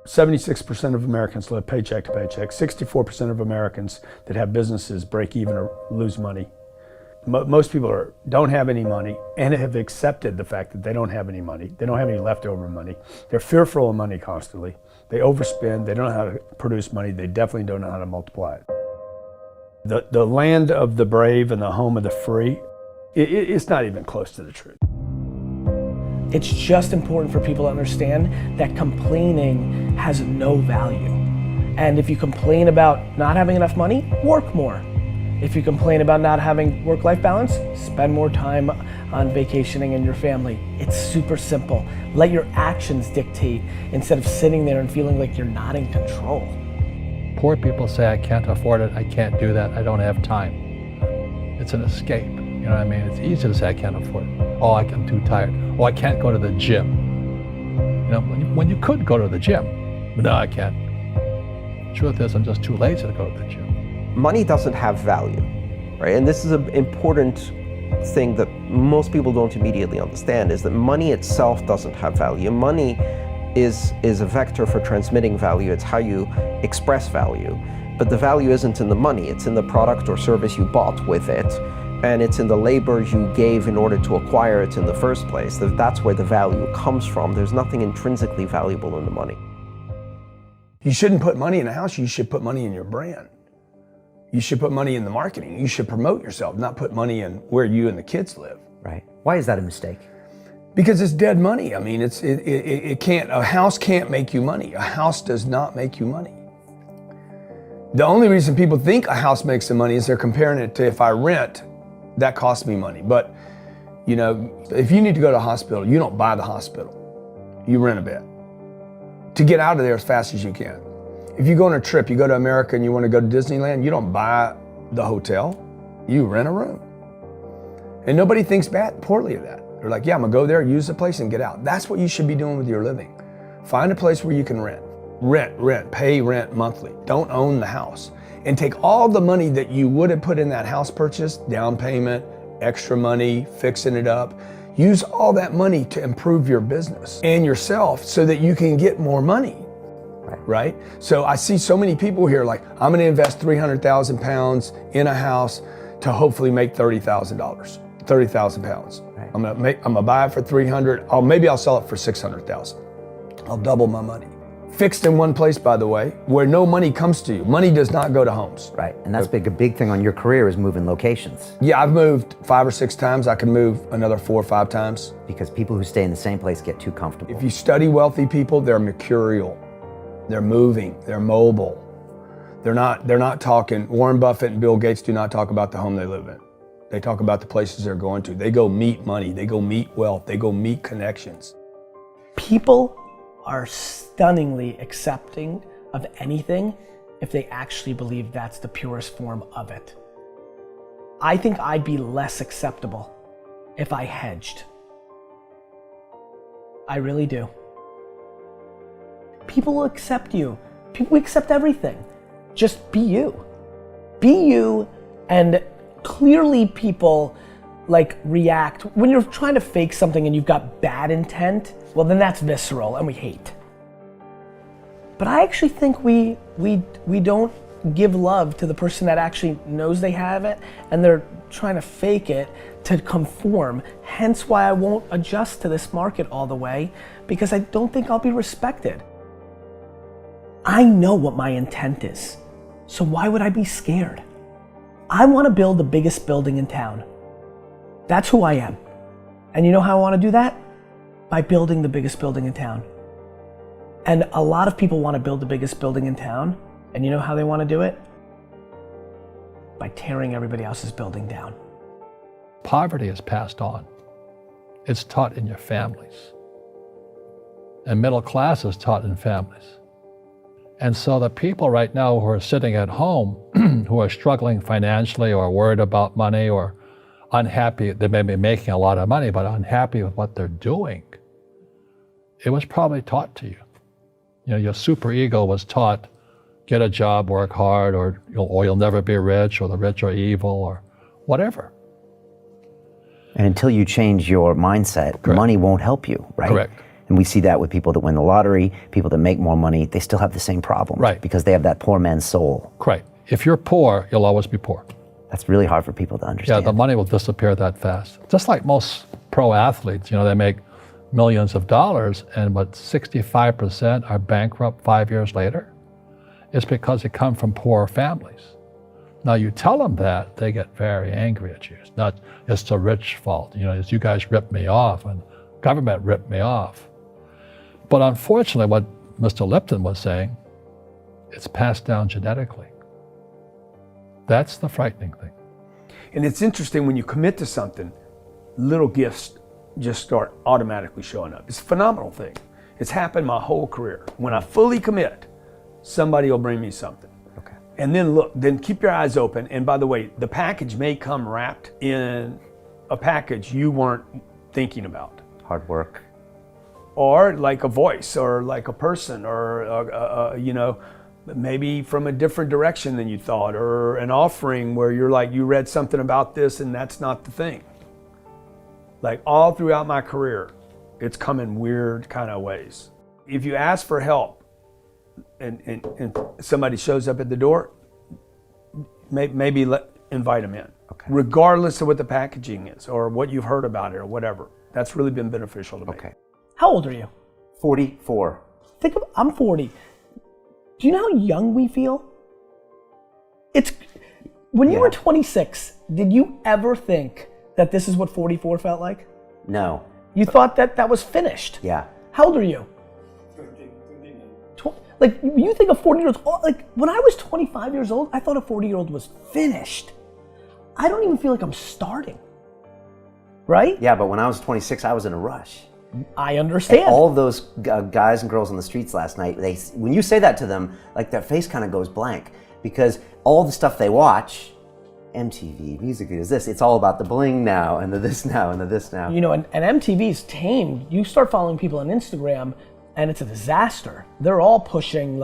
76% of Americans live paycheck to paycheck. 64% of Americans that have businesses break even or lose money. Most people don't have any money and have accepted the fact that they don't have any money. They don't have any leftover money. They're fearful of money constantly. They overspend. They don't know how to produce money. They definitely don't know how to multiply it. The land of the brave and the home of the free, it's not even close to the truth. It's just important for people to understand that complaining has no value. And if you complain about not having enough money, work more. If you complain about not having work-life balance, spend more time on vacationing in your family. It's super simple. Let your actions dictate instead of sitting there and feeling like you're not in control. Poor people say, I can't afford it, I can't do that, I don't have time. It's an escape, you know what I mean? It's easy to say I can't afford it. Oh, I'm too tired. Oh, I can't go to the gym. You know, when you could go to the gym, but no, I can't. Truth is, I'm just too lazy to go to the gym. Money doesn't have value, right? And this is an important thing that most people don't immediately understand, is that money itself doesn't have value. Money is a vector for transmitting value. It's how you express value. But the value isn't in the money, it's in the product or service you bought with it. And it's in the labor you gave in order to acquire it in the first place. That's where the value comes from. There's nothing intrinsically valuable in the money. You shouldn't put money in a house, you should put money in your brand. You should put money in the marketing. You should promote yourself, not put money in where you and the kids live. Right. Why is that a mistake? Because it's dead money. I mean, it can't, a house can't make you money. A house does not make you money. The only reason people think a house makes them money is they're comparing it to, if I rent, that costs me money. But, you know, if you need to go to a hospital, you don't buy the hospital. You rent a bed to get out of there as fast as you can. If you go on a trip, you go to America and you want to go to Disneyland, you don't buy the hotel, you rent a room. And nobody thinks poorly of that. They're like, yeah, I'm gonna go there, use the place and get out. That's what you should be doing with your living. Find a place where you can rent. Pay rent monthly. Don't own the house. And take all the money that you would have put in that house purchase, down payment, extra money, fixing it up, use all that money to improve your business and yourself so that you can get more money. Right? So I see so many people here like, I'm gonna invest 300,000 pounds in a house to hopefully make $30,000, 30,000 pounds. Right. I'm gonna buy it for 300, maybe I'll sell it for 600,000. I'll double my money. Fixed in one place, by the way, where no money comes to you. Money does not go to homes. Right, and that's a big thing on your career is moving locations. Yeah, I've moved 5 or 6 times. I can move another 4 or 5 times. Because people who stay in the same place get too comfortable. If you study wealthy people, they're mercurial. They're moving, they're mobile. They're not talking, Warren Buffett and Bill Gates do not talk about the home they live in. They talk about the places they're going to. They go meet money, they go meet wealth, they go meet connections. People are stunningly accepting of anything if they actually believe that's the purest form of it. I think I'd be less acceptable if I hedged. I really do. People will accept you. People accept everything. Just be you. Be you, and clearly people like react. When you're trying to fake something and you've got bad intent, well then that's visceral and we hate. But I actually think we don't give love to the person that actually knows they have it and they're trying to fake it to conform. Hence why I won't adjust to this market all the way, because I don't think I'll be respected. I know what my intent is, so why would I be scared? I want to build the biggest building in town. That's who I am. And you know how I want to do that? By building the biggest building in town. And a lot of people want to build the biggest building in town, and you know how they want to do it? By tearing everybody else's building down. Poverty is passed on. It's taught in your families. And middle class is taught in families. And so the people right now who are sitting at home, who are struggling financially or worried about money or unhappy, they may be making a lot of money, but unhappy with what they're doing, it was probably taught to you. You know, your superego was taught, get a job, work hard, or you'll never be rich, or the rich are evil, or whatever. And until you change your mindset, Correct. Money won't help you, right? Correct. And we see that with people that win the lottery, people that make more money, they still have the same problem. Right. Because they have that poor man's soul. Right. If you're poor, you'll always be poor. That's really hard for people to understand. Yeah, the money will disappear that fast. Just like most pro athletes, they make millions of dollars, and 65% are bankrupt 5 years later. It's because they come from poor families. Now you tell them that, they get very angry at you. It's the rich fault. It's you guys ripped me off and government ripped me off. But unfortunately, what Mr. Lipton was saying, it's passed down genetically. That's the frightening thing. And it's interesting when you commit to something, little gifts just start automatically showing up. It's a phenomenal thing. It's happened my whole career. When I fully commit, somebody will bring me something. Okay. And then keep your eyes open. And by the way, the package may come wrapped in a package you weren't thinking about. Hard work. Or like a voice, or like a person, or maybe from a different direction than you thought, or an offering where you're like, you read something about this and that's not the thing. Like all throughout my career, it's come in weird kind of ways. If you ask for help and somebody shows up at the door, maybe invite them in. Okay. Regardless of what the packaging is or what you've heard about it or whatever. That's really been beneficial to me. Okay. How old are you? 44. I'm 40. Do you know how young we feel? When you were 26, did you ever think that this is what 44 felt like? No. You thought that was finished? Yeah. How old are you? Like, you think a 40-year-old, like when I was 25 years old, I thought a 40-year-old was finished. I don't even feel like I'm starting, right? Yeah, but when I was 26, I was in a rush. I understand. And all of those guys and girls on the streets last night, when you say that to them, like their face kind of goes blank, because all the stuff they watch, MTV, music videos, it's all about the bling now, and the this now, and the this now. And MTV's tamed. You start following people on Instagram, and it's a disaster. They're all pushing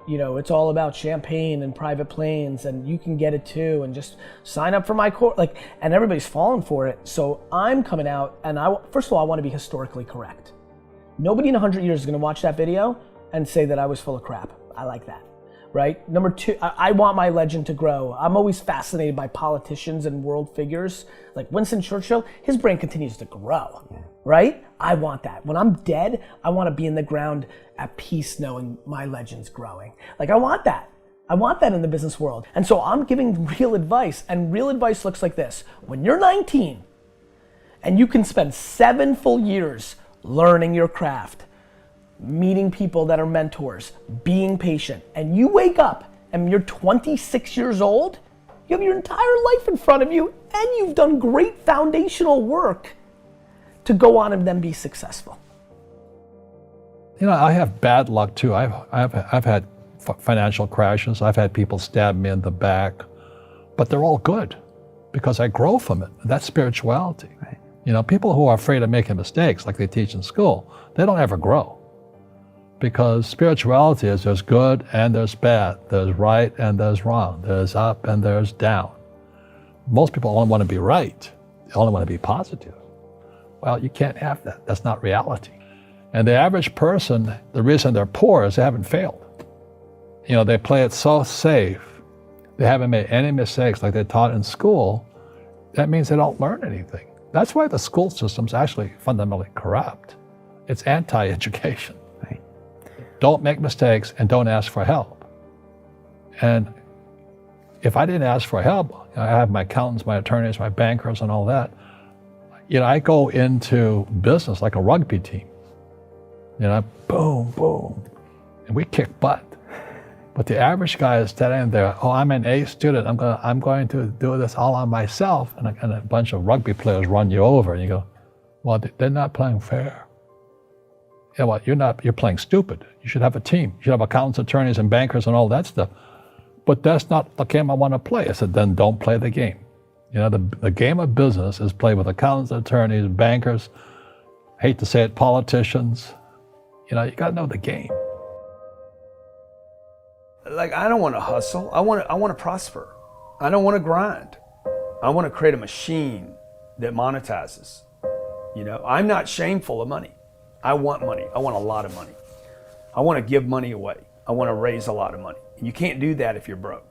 it's all about champagne and private planes, and you can get it too, and just sign up for my course, and everybody's falling for it. So I'm coming out, and first of all, I want to be historically correct. Nobody in 100 years is gonna watch that video and say that I was full of crap. I like that, right? Number two, I want my legend to grow. I'm always fascinated by politicians and world figures. Like Winston Churchill, his brain continues to grow, right? I want that. When I'm dead, I want to be in the ground at peace knowing my legend's growing. I want that. I want that in the business world. And so I'm giving real advice, and real advice looks like this. When you're 19 and you can spend 7 full years learning your craft, meeting people that are mentors, being patient, and you wake up and you're 26 years old, you have your entire life in front of you, and you've done great foundational work to go on and then be successful. I have bad luck too. I've had financial crashes. I've had people stab me in the back, but they're all good because I grow from it. That's spirituality. Right. People who are afraid of making mistakes, like they teach in school, they don't ever grow. Because spirituality is there's good and there's bad, there's right and there's wrong, there's up and there's down. Most people only want to be right. They only want to be positive. Well, you can't have that. That's not reality. And the average person, the reason they're poor is they haven't failed. They play it so safe. They haven't made any mistakes like they're taught in school. That means they don't learn anything. That's why the school system's actually fundamentally corrupt. It's anti-education. Right. Don't make mistakes and don't ask for help. And if I didn't ask for help, I have my accountants, my attorneys, my bankers, and all that. I go into business like a rugby team. Boom, boom, and we kick butt. But the average guy is standing there, I'm an A student, I'm going to do this all on myself, and a bunch of rugby players run you over, and you go, well, they're not playing fair. Yeah, well, you're playing stupid. You should have a team. You should have accountants, attorneys, and bankers, and all that stuff. But that's not the game I want to play. I said, then don't play the game. The game of business is played with accountants, attorneys, bankers, hate to say it, politicians. You got to know the game. I don't want to hustle. I want to prosper. I don't want to grind. I want to create a machine that monetizes. I'm not shameful of money. I want money. I want a lot of money. I want to give money away. I want to raise a lot of money. And you can't do that if you're broke.